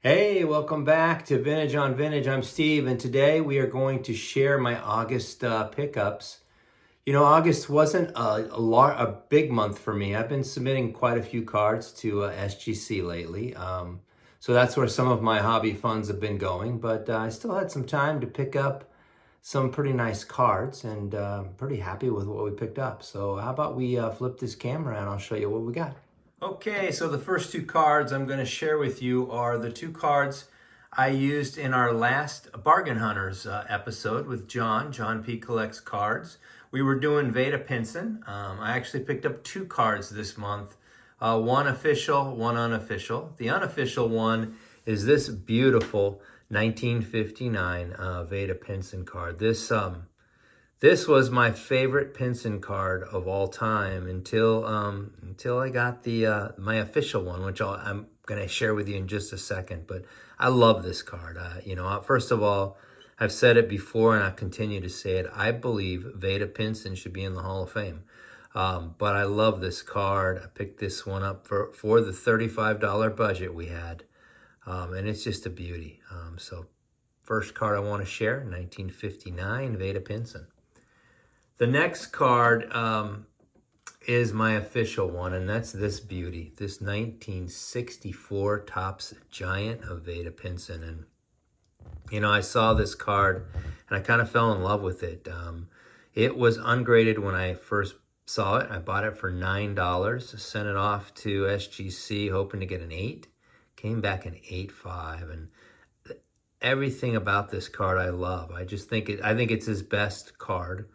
Hey, welcome back to Vintage on Vintage. I'm Steve, and today we are going to share my August pickups. August wasn't a big month for me. I've been submitting quite a few cards to SGC lately, so that's where some of my hobby funds have been going. But I still had some time to pick up some pretty nice cards, and pretty happy with what we picked up. So how about we flip this camera and I'll show you what we got. Okay, so the first two cards I'm going to share with you are the two cards I used in our last Bargain Hunters episode with John. John P. Collects Cards. We were doing Veda Pinson. I actually picked up two cards this month, one official, one unofficial. The unofficial one is this beautiful 1959 Veda Pinson card. This was my favorite Pinson card of all time until I got the my official one, which I'm going to share with you in just a second. But I love this card. First of all, I've said it before and I continue to say it. I believe Veda Pinson should be in the Hall of Fame. But I love this card. I picked this one up for the $35 budget we had. And it's just a beauty. So first card I want to share, 1959 Veda Pinson. The next card is my official one, and that's this beauty, this 1964 Topps Giant of Veda Pinson. And, I saw this card, and I kind of fell in love with it. It was ungraded when I first saw it. I bought it for $9, sent it off to SGC, hoping to get an 8. Came back an 8.5, and everything about this card I love. I think it's his best card.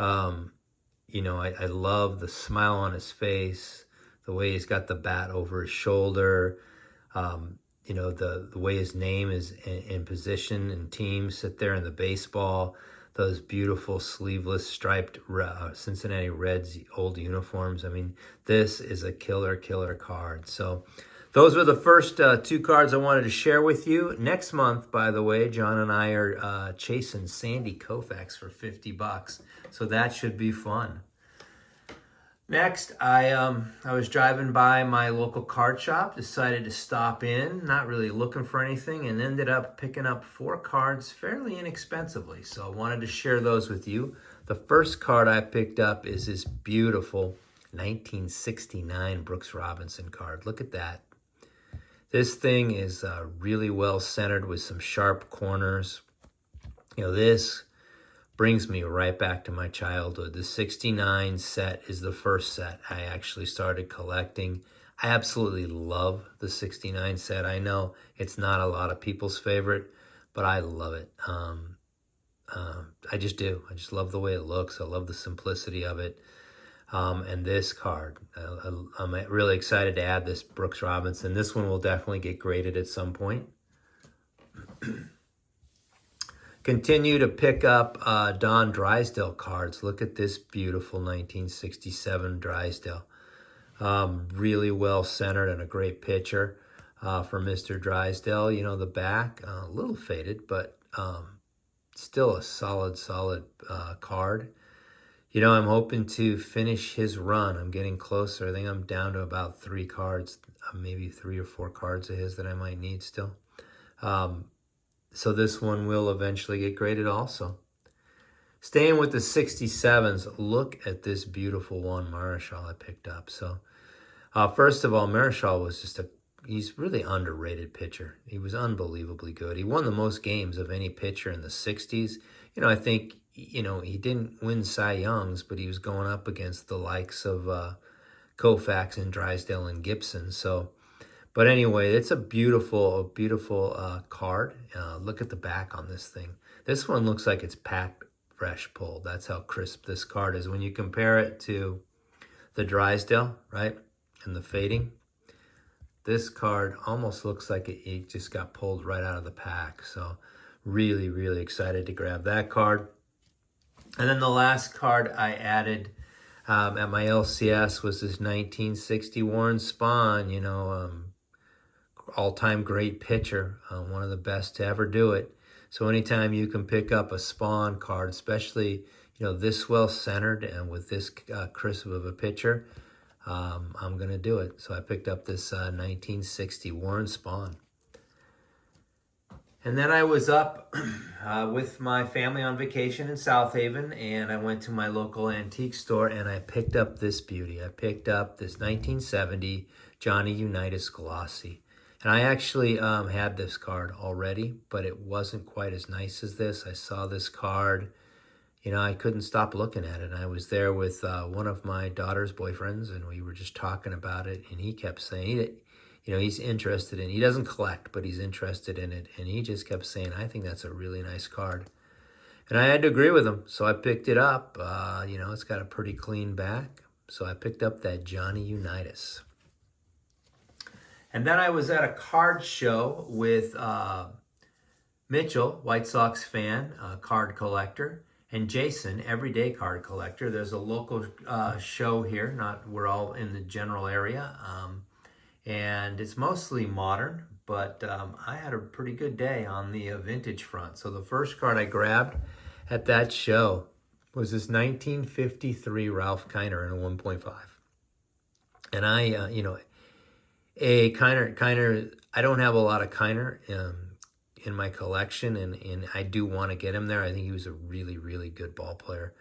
I love the smile on his face, the way he's got the bat over his shoulder, the way his name is in position and teams sit there in the baseball, those beautiful sleeveless striped Cincinnati Reds old uniforms. I mean, this is a killer card. So those were the first two cards I wanted to share with you. Next month, by the way, John and I are chasing Sandy Koufax for $50. So that should be fun. Next, I was driving by my local card shop, decided to stop in, not really looking for anything, and ended up picking up 4 cards fairly inexpensively. So I wanted to share those with you. The first card I picked up is this beautiful 1969 Brooks Robinson card. Look at that. This thing is really well centered with some sharp corners. This brings me right back to my childhood. The 69 set is the first set I actually started collecting. I absolutely love the 69 set. I know it's not a lot of people's favorite, but I love it. I just do. I just love the way it looks. I love the simplicity of it. And this card, I'm really excited to add this Brooks Robinson. This one will definitely get graded at some point. Continue to pick up Don Drysdale cards. Look at this beautiful 1967 Drysdale. Really well centered and a great picture for Mr. Drysdale. The back, a little faded, but still a solid card. I'm hoping to finish his run. I'm getting closer. I think I'm down to about 3 cards, maybe 3 or 4 cards of his that I might need still. So this one will eventually get graded also. Staying with the 67s, look at this beautiful Juan Marichal I picked up. So first of all, Marichal was he's really underrated pitcher. He was unbelievably good. He won the most games of any pitcher in the 60s. I think, he didn't win Cy Youngs, but he was going up against the likes of Koufax and Drysdale and Gibson. But anyway, it's a beautiful card. Look at the back on this thing. This one looks like it's packed fresh pulled. That's how crisp this card is. When you compare it to the Drysdale, right, and the fading, this card almost looks like it just got pulled right out of the pack. So really excited to grab that card. And then the last card I added at my LCS was this 1960 Warren Spahn, all-time great pitcher, one of the best to ever do it. So anytime you can pick up a Spahn card, especially, this well-centered and with this crisp of a pitcher, I'm going to do it. So I picked up this 1960 Warren Spahn. And then I was up with my family on vacation in South Haven, and I went to my local antique store and I picked up this beauty. I picked up this 1970 Johnny Unitas Glossy. And I actually had this card already, but it wasn't quite as nice as this. I saw this card, you know, I couldn't stop looking at it. And I was there with one of my daughter's boyfriends, and we were just talking about it, and he kept saying that, you know, he's interested in, he doesn't collect, but he's interested in it. And he just kept saying, I think that's a really nice card. And I had to agree with him. So I picked it up. You know, it's got a pretty clean back. So I picked up that Johnny Unitas. And then I was at a card show with Mitchell, White Sox fan, card collector, and Jason, everyday card collector. There's a local show here. We're all in the general area. And it's mostly modern, but I had a pretty good day on the vintage front. So the first card I grabbed at that show was this 1953 Ralph Kiner in a 1.5. And I, you know, Kiner, I don't have a lot of Kiner in my collection, and I do want to get him there. I think he was a really, really good ball player,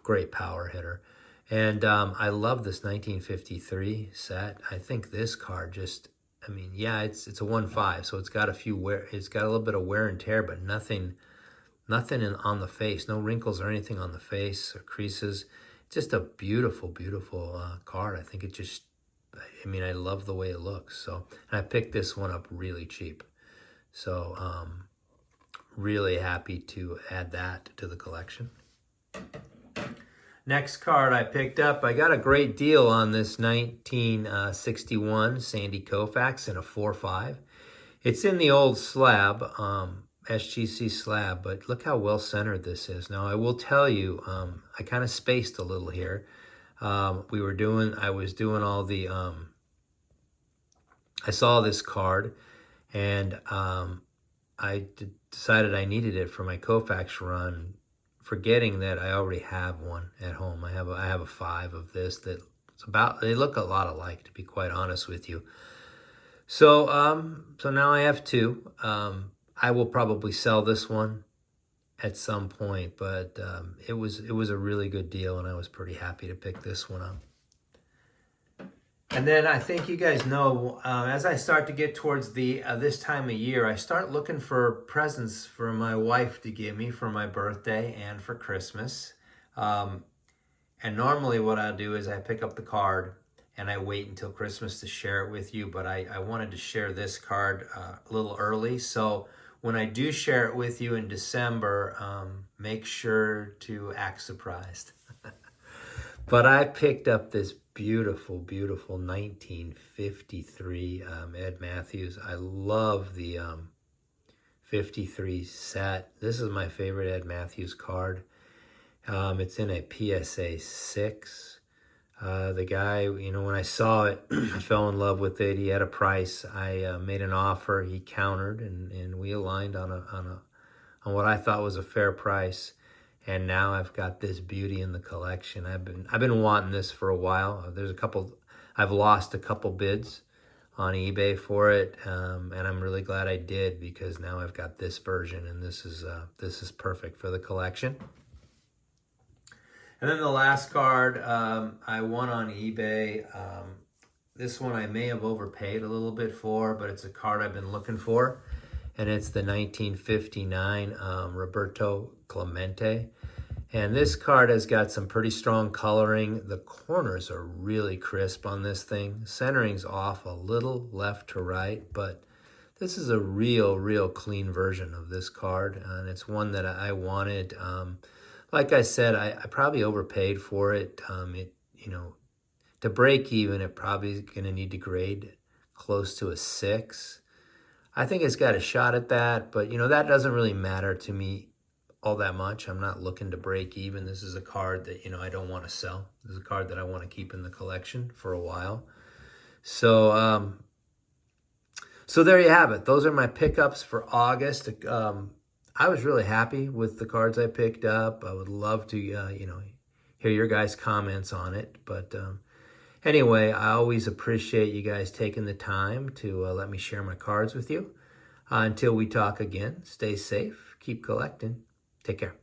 great power hitter. And I love this 1953 set. I think this card just, I mean, yeah, it's a 1.5, so it's got it's got a little bit of wear and tear, but nothing on the face, no wrinkles or anything on the face or creases. Just a beautiful, beautiful card. I think it just, I mean, I love the way it looks. So, and I picked this one up really cheap. So, really happy to add that to the collection. Next card I picked up, I got a great deal on this 1961 Sandy Koufax in a 4.5. It's in the old slab, SGC slab, but look how well centered this is. Now I will tell you, I kind of spaced a little here. I was doing all the, I saw this card, and I decided I needed it for my Koufax run, forgetting that I already have one at home. I have a 5 of this that it's about, they look a lot alike, to be quite honest with you. So so now I have 2. I will probably sell this one at some point, but it was a really good deal, and I was pretty happy to pick this one up. And then I think you guys know, as I start to get towards the this time of year, I start looking for presents for my wife to give me for my birthday and for Christmas. And normally what I'll do is I pick up the card and I wait until Christmas to share it with you, but I wanted to share this card a little early. So when I do share it with you in December, make sure to act surprised. But I picked up this beautiful, beautiful 1953 Ed Matthews. I love the 53 set. This is my favorite Ed Matthews card. It's in a PSA 6. The guy, you know, when I saw it, I fell in love with it. He had a price. I made an offer. He countered, and we aligned on what I thought was a fair price. And now I've got this beauty in the collection. I've been wanting this for a while. I've lost a couple bids on eBay for it, and I'm really glad I did, because now I've got this version, and this is perfect for the collection. And then the last card I won on eBay. This one I may have overpaid a little bit for, but it's a card I've been looking for, and it's the 1959 Roberto Clemente. And this card has got some pretty strong coloring. The corners are really crisp on this thing. Centering's off a little left to right, but this is a real clean version of this card, and it's one that I wanted. Like I said, I probably overpaid for it. You know, to break even, it probably is going to need to grade close to a 6. I think it's got a shot at that, but you know, that doesn't really matter to me all that much. I'm not looking to break even. This is a card that, you know, I don't want to sell. This is a card that I want to keep in the collection for a while. So, so there you have it. Those are my pickups for August. I was really happy with the cards I picked up. I would love to, you know, hear your guys' comments on it. But anyway, I always appreciate you guys taking the time to let me share my cards with you. Until we talk again, stay safe, keep collecting. Take care.